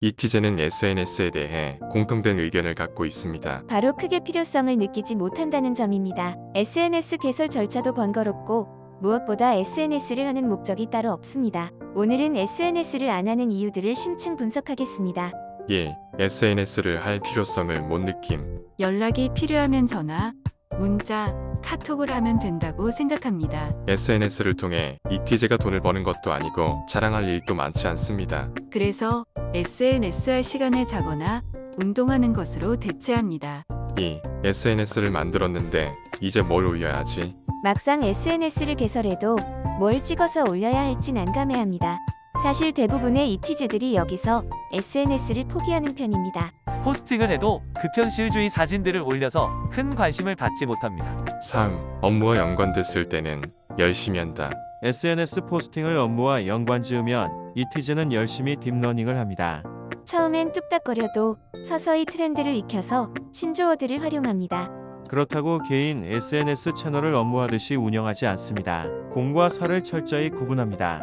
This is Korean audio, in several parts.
이티제는 SNS에 대해 공통된 의견을 갖고 있습니다. 바로 크게 필요성을 느끼지 못한다는 점입니다. SNS 개설 절차도 번거롭고 무엇보다 SNS를 하는 목적이 따로 없습니다. 오늘은 SNS를 안 하는 이유들을 심층 분석하겠습니다. 1. SNS를 할 필요성을 못 느낌. 연락이 필요하면 전화, 문자, 카톡을 하면 된다고 생각합니다. SNS를 통해 이티제가 돈을 버는 것도 아니고 자랑할 일도 많지 않습니다. 그래서 SNS 할 시간을 자거나 운동하는 것으로 대체합니다. 2. SNS를 만들었는데 이제 뭘 올려야 하지? 막상 SNS를 개설해도 뭘 찍어서 올려야 할지 난감해합니다. 사실 대부분의 이티즈들이 여기서 SNS를 포기하는 편입니다. 포스팅을 해도 극현실주의 사진들을 올려서 큰 관심을 받지 못합니다. 3. 업무와 연관됐을 때는 열심히 한다. SNS 포스팅을 업무와 연관 지으면 이티즈는 열심히 딥러닝을 합니다. 처음엔 뚝딱거려도 서서히 트렌드를 익혀서 신조어들을 활용합니다. 그렇다고 개인 SNS 채널을 업무하듯이 운영하지 않습니다. 공과 사를 철저히 구분합니다.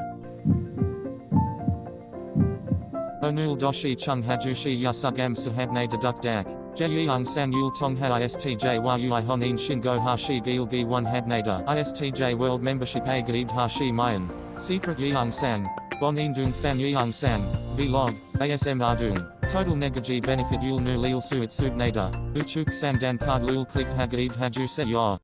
Onul doshi chung hajushi yasugam sahabne deduk dak. Jeyang sang yul tong ha istj yui honin shingo hashi gilgi one habnada. Istj world membership a gaib hashi mayan. Secret yeong sang. Bonin dung fan yeong sang. Vlog. ASM ardung. Total negaji benefit yul nu lil suit subnada. Uchuk sang dan card lul click ha gaib haju se yor.